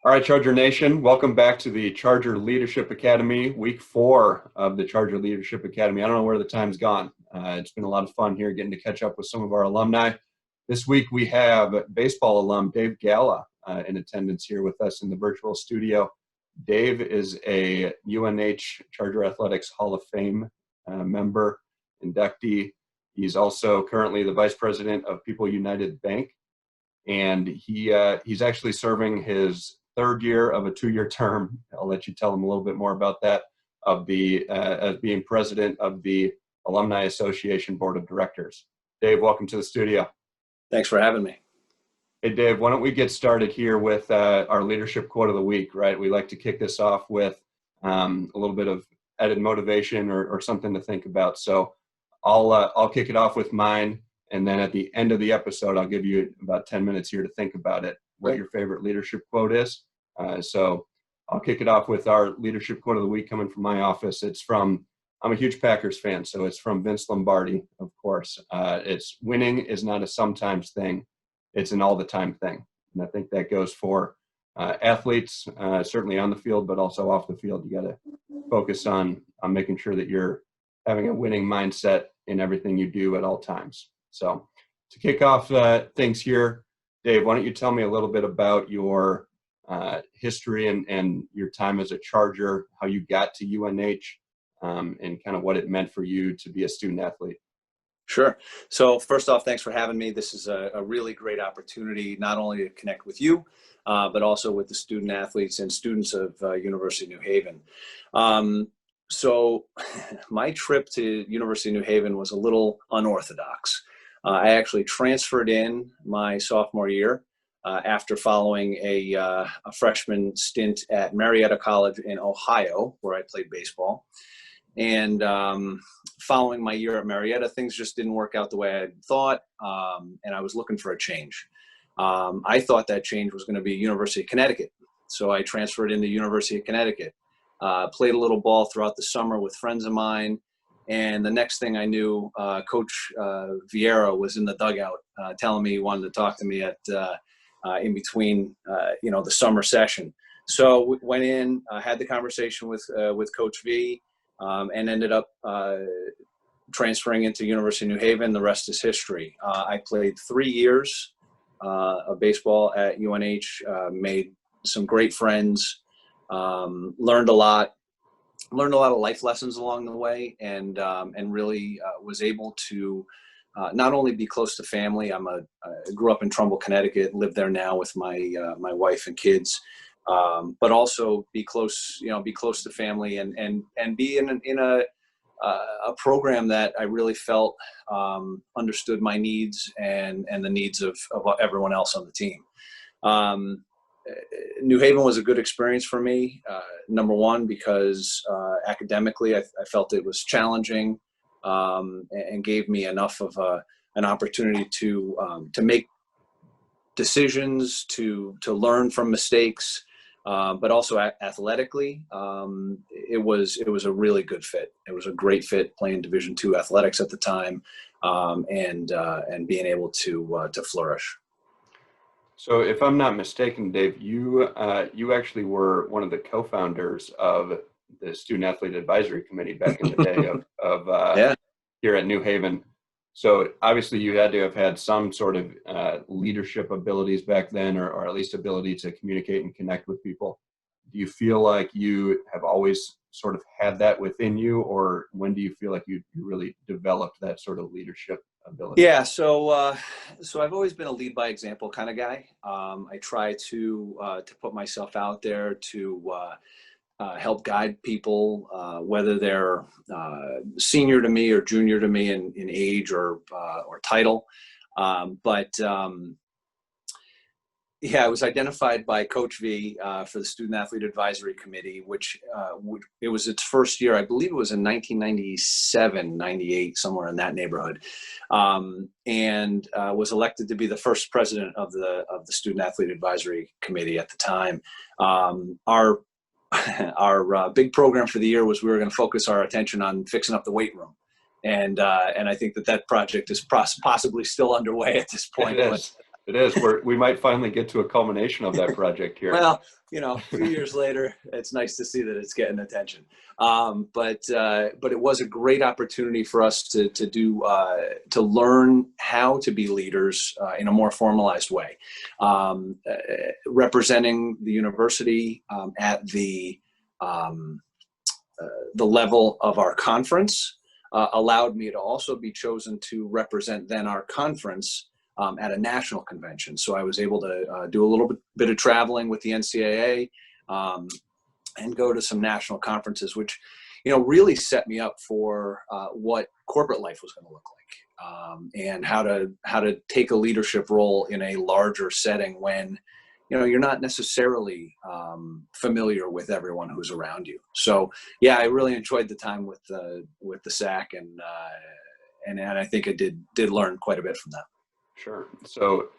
All right, Charger Nation, welcome back to the Charger Leadership Academy, week 4 of the Charger Leadership Academy. I don't know where the time's gone. It's been a lot of fun here getting to catch up with some of our alumni. This week we have baseball alum Dave Galla in attendance here with us in the virtual studio. Dave is a UNH Charger Athletics Hall of Fame member, inductee. He's also currently the vice president of People United Bank, and he's actually serving his third year of a 2-year term. I'll let you tell him a little bit more about that, of the as being president of the Alumni Association Board of Directors. Dave, welcome to the studio. Thanks for having me. Hey, Dave, why don't we get started here with our leadership quote of the week, right? We like to kick this off with a little bit of added motivation or something to think about. So I'll kick it off with mine, and then at the end of the episode, I'll give you about 10 minutes here to think about it, what your favorite leadership quote is. So I'll kick it off with our leadership quote of the week coming from my office. I'm a huge Packers fan, so it's from Vince Lombardi, of course. It's winning is not a sometimes thing. It's an all the time thing. And I think that goes for athletes, certainly on the field, but also off the field. You got to focus on making sure that you're having a winning mindset in everything you do at all times. So to kick off things here, Dave, why don't you tell me a little bit about your history and your time as a Charger, how you got to UNH, and kind of what it meant for you to be a student athlete. Sure. So first off, thanks for having me. This is a really great opportunity, not only to connect with you, but also with the student athletes and students of University of New Haven. So my trip to University of New Haven was a little unorthodox. I actually transferred in my sophomore year after following a freshman stint at Marietta College in Ohio, where I played baseball. And following my year at Marietta, things just didn't work out the way I had thought, and I was looking for a change. I thought that change was going to be University of Connecticut, so I transferred into University of Connecticut. Played a little ball throughout the summer with friends of mine, and the next thing I knew, Coach Vieira was in the dugout telling me he wanted to talk to me at in between, the summer session. So we went in, had the conversation with Coach V, and ended up transferring into University of New Haven. The rest is history. I played 3 years of baseball at UNH, made some great friends, learned a lot of life lessons along the way, and really was able to not only be close to family. I grew up in Trumbull, Connecticut, live there now with my wife and kids. But also be close to family and be in a program that I really felt understood my needs and the needs of everyone else on the team. New Haven was a good experience for me. Number one, because academically I felt it was challenging and gave me enough of an opportunity to make decisions, to learn from mistakes. But also athletically, it was a really good fit. It was a great fit playing Division II athletics at the time, and being able to flourish. So if I'm not mistaken, Dave, you actually were one of the co-founders of the Student Athlete Advisory Committee back in the day of here at New Haven. So obviously you had to have had some sort of leadership abilities back then, or at least ability to communicate and connect with people. Do you feel like you have always sort of had that within you, or when do you feel like you really developed that sort of leadership ability? Yeah, so I've always been a lead by example kind of guy. I try to put myself out there to help guide people, whether they're senior to me or junior to me in age or title. Yeah, I was identified by Coach V for the Student Athlete Advisory Committee, which it was its first year. I believe it was in 1997, 98, somewhere in that neighborhood, and was elected to be the first president of the Student Athlete Advisory Committee at the time. Our big program for the year was we were going to focus our attention on fixing up the weight room. And I think that project is possibly still underway at this point. It is. We might finally get to a culmination of that project here. Well, a few years later, it's nice to see that it's getting attention. But it was a great opportunity for us to learn how to be leaders in a more formalized way, representing the university at the level of our conference allowed me to also be chosen to represent then our conference at a national convention. So I was able to do a little bit of traveling with the NCAA and go to some national conferences, which, really set me up for what corporate life was going to look like, and how to take a leadership role in a larger setting when, you're not necessarily familiar with everyone who's around you. So yeah, I really enjoyed the time with the SAC, and I think I did learn quite a bit from that. Sure. So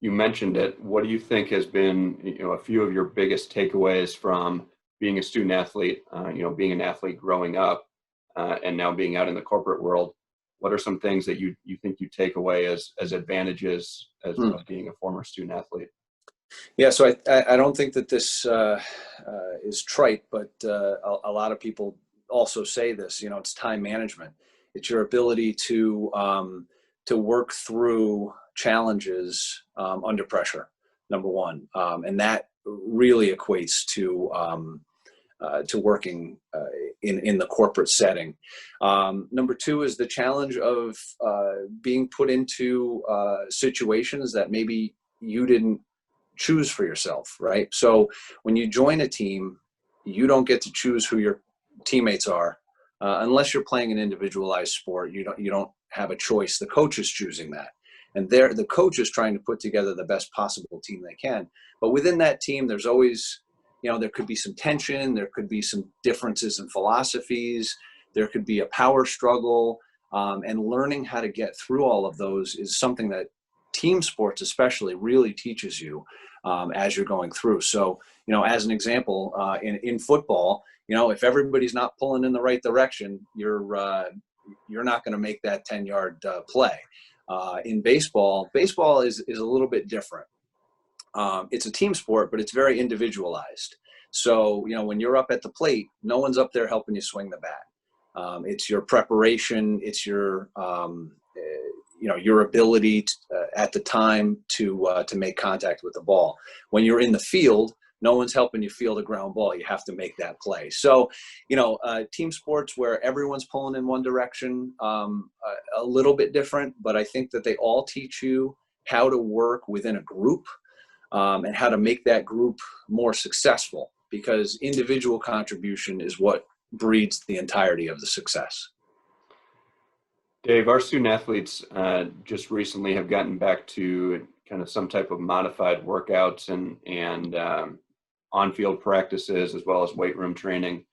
you mentioned it. What do you think has been, a few of your biggest takeaways from being a student athlete, being an athlete growing up, and now being out in the corporate world? What are some things that you think you take away as advantages of being a former student athlete? Yeah, so I don't think that this is trite, but a lot of people also say this. It's time management. It's your ability to work through challenges under pressure, number one, and that really equates to working in the corporate setting. Number two is the challenge of being put into situations that maybe you didn't choose for yourself, right? So when you join a team, you don't get to choose who your teammates are unless you're playing an individualized sport. You don't have a choice. The coach is choosing that, and the coach is trying to put together the best possible team they can. But within that team, there's always, there could be some tension, there could be some differences in philosophies, there could be a power struggle, and learning how to get through all of those is something that team sports especially really teaches you as you're going through. So, as an example, in football, if everybody's not pulling in the right direction, you're not going to make that 10-yard play. In baseball is a little bit different. It's a team sport, but it's very individualized. So, when you're up at the plate, no one's up there helping you swing the bat. It's your preparation. It's your your ability at the time to make contact with the ball. When you're in the field, no one's helping you field a ground ball. You have to make that play. So, team sports where everyone's pulling in one direction, a little bit different, but I think that they all teach you how to work within a group and how to make that group more successful, because individual contribution is what breeds the entirety of the success. Dave, our student athletes just recently have gotten back to kind of some type of modified workouts and on-field practices, as well as weight room training.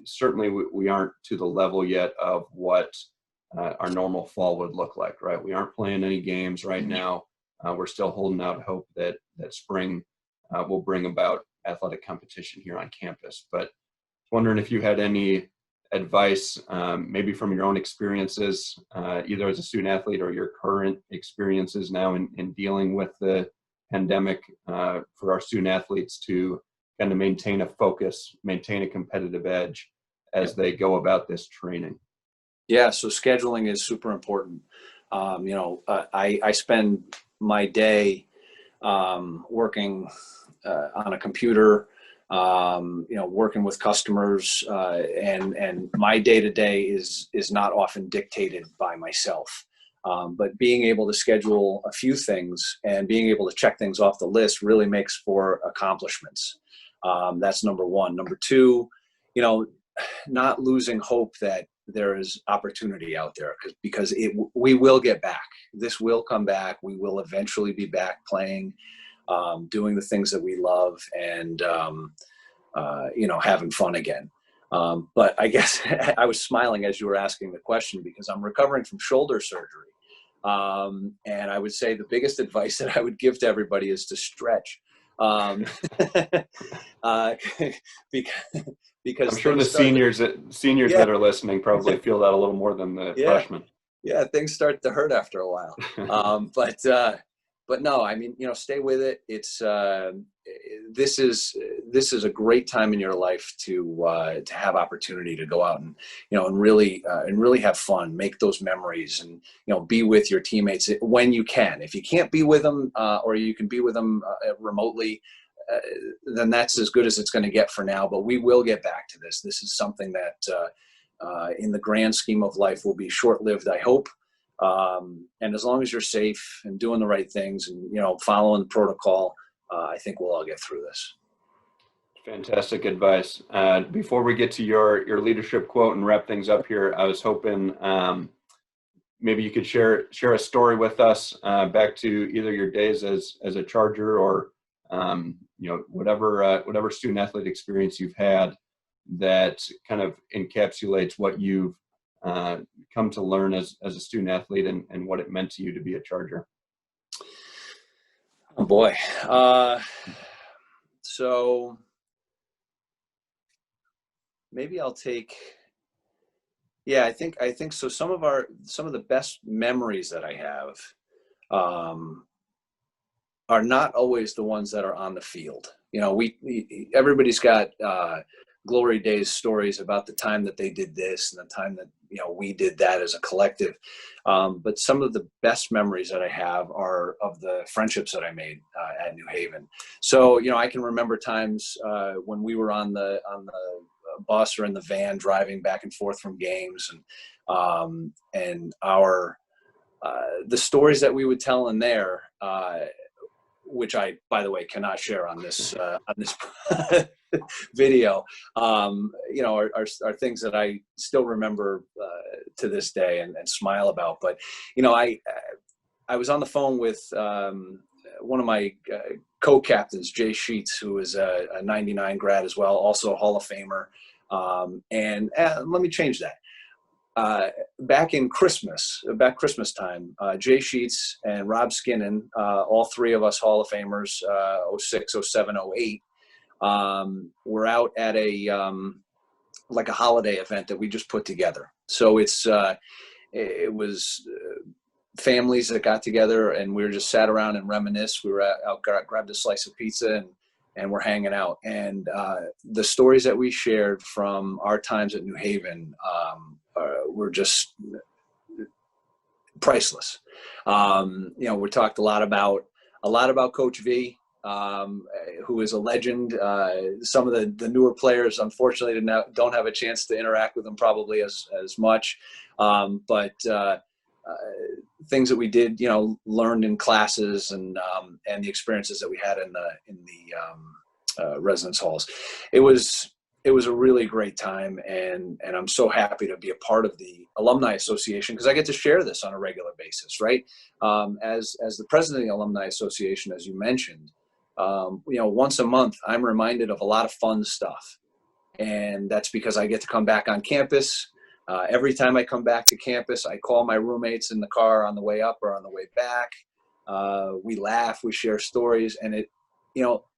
Certainly, we aren't to the level yet of what our normal fall would look like, right? We aren't playing any games right now. We're still holding out hope that spring will bring about athletic competition here on campus. But wondering if you had any advice, maybe from your own experiences, either as a student athlete or your current experiences now in dealing with the pandemic, for our student athletes to kind of maintain a focus, maintain a competitive edge as they go about this training. Yeah, so scheduling is super important. I spend my day working on a computer, working with customers, and my day-to-day is not often dictated by myself. But being able to schedule a few things and being able to check things off the list really makes for accomplishments. That's number one. Number two, not losing hope that there is opportunity out there, because we will get back. This will come back. We will eventually be back playing, doing the things that we love, and having fun again. But I guess I was smiling as you were asking the question, because I'm recovering from shoulder surgery. And I would say the biggest advice that I would give to everybody is to stretch. Because I'm sure the seniors that are listening probably feel that a little more than the freshmen. Yeah, things start to hurt after a while. But but no, I mean, stay with it. It's this is a great time in your life to have opportunity to go out and and really have fun, make those memories, and be with your teammates when you can. If you can't be with them, or you can be with them remotely, then that's as good as it's going to get for now. But we will get back to this. This is something that, in the grand scheme of life, will be short-lived, I hope. And as long as you're safe and doing the right things and, following the protocol, I think we'll all get through this. Fantastic advice. Before we get to your leadership quote and wrap things up here, I was hoping maybe you could share a story with us back to either your days as a Charger or whatever student athlete experience you've had that kind of encapsulates what you've come to learn as a student athlete and what it meant to you to be a Charger. Oh boy. So maybe I'll take, I think so. Some of the best memories that I have, are not always the ones that are on the field. Everybody's got, glory days stories about the time that they did this and the time that we did that as a collective, but some of the best memories that I have are of the friendships that I made at New Haven. So I can remember times when we were on the bus or in the van driving back and forth from games, and our the stories that we would tell in there, which I, by the way, cannot share on this video, are things that I still remember to this day and smile about. But I was on the phone with one of my co-captains, Jay Sheets, who is a 99 grad as well, also a Hall of Famer. And let me change that. Back Christmas time, Jay Sheets and Rob Skinnon, all three of us Hall of Famers, 06, 07, 08, we're out at a holiday event that we just put together. So it was families that got together, and we just sat around and reminisced. We were out, grabbed a slice of pizza, and we're hanging out. And the stories that we shared from our times at New Haven were just priceless. We talked a lot about Coach V, who is a legend. Some of the newer players, unfortunately, don't have a chance to interact with him probably as much. But things that we did, learned in classes, and the experiences that we had in the residence halls. It was a really great time, and I'm so happy to be a part of the Alumni Association, because I get to share this on a regular basis, right? As the president of the Alumni Association, as you mentioned, once a month, I'm reminded of a lot of fun stuff. And that's because I get to come back on campus. Every time I come back to campus, I call my roommates in the car on the way up or on the way back. We laugh, we share stories, and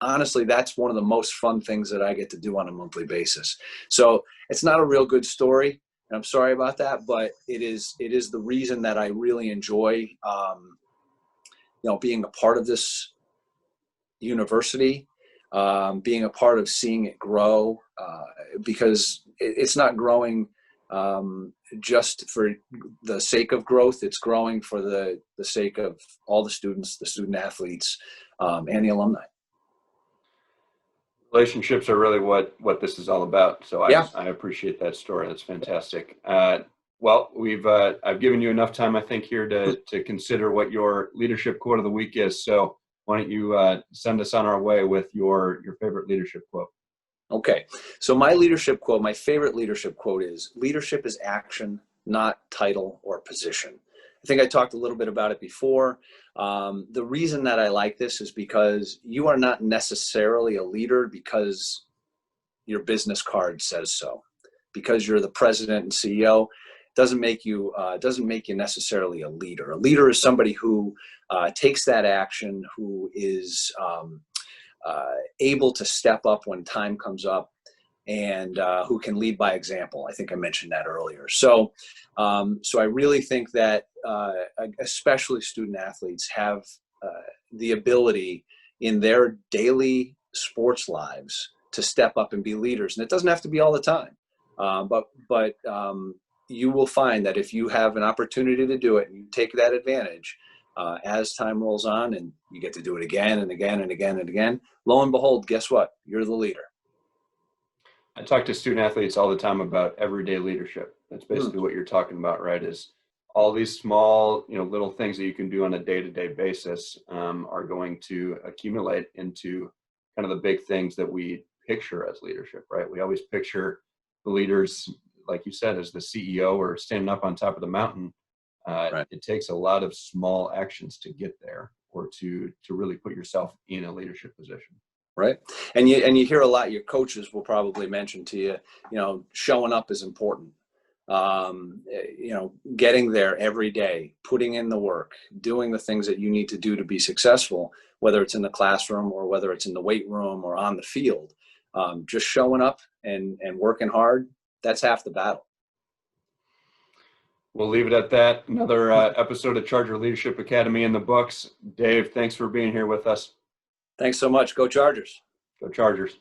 honestly, that's one of the most fun things that I get to do on a monthly basis. So it's not a real good story, and I'm sorry about that, but it is the reason that I really enjoy, being a part of this university, being a part of seeing it grow, because it's not growing just for the sake of growth. It's growing for the sake of all the students, the student athletes, and the alumni. Relationships are really what this is all about. So I appreciate that story. That's fantastic. Well, I've given you enough time, I think, here to consider what your leadership quote of the week is. So why don't you send us on our way with your favorite leadership quote? Okay. So my favorite leadership quote is, leadership is action, not title or position. I think I talked a little bit about it before. The reason that I like this is because you are not necessarily a leader because your business card says so. Because you're the president and CEO, doesn't make you necessarily a leader. A leader is somebody who takes that action, who is able to step up when time comes up, and who can lead by example. I think I mentioned that earlier. So I really think that especially student athletes have the ability in their daily sports lives to step up and be leaders. And it doesn't have to be all the time, but you will find that if you have an opportunity to do it and you take that advantage, as time rolls on and you get to do it again and again and again and again, lo and behold, guess what? You're the leader. I talk to student athletes all the time about everyday leadership. That's basically what you're talking about, right? Is all these small, little things that you can do on a day-to-day basis are going to accumulate into kind of the big things that we picture as leadership, right? We always picture the leaders, like you said, as the CEO or standing up on top of the mountain. Right. It takes a lot of small actions to get there, or to really put yourself in a leadership position. Right. And you hear a lot, your coaches will probably mention to you, showing up is important. Getting there every day, putting in the work, doing the things that you need to do to be successful, whether it's in the classroom or whether it's in the weight room or on the field, just showing up and working hard, that's half the battle. We'll leave it at that. Another episode of Charger Leadership Academy in the books. Dave, thanks for being here with us. Thanks so much. Go Chargers. Go Chargers.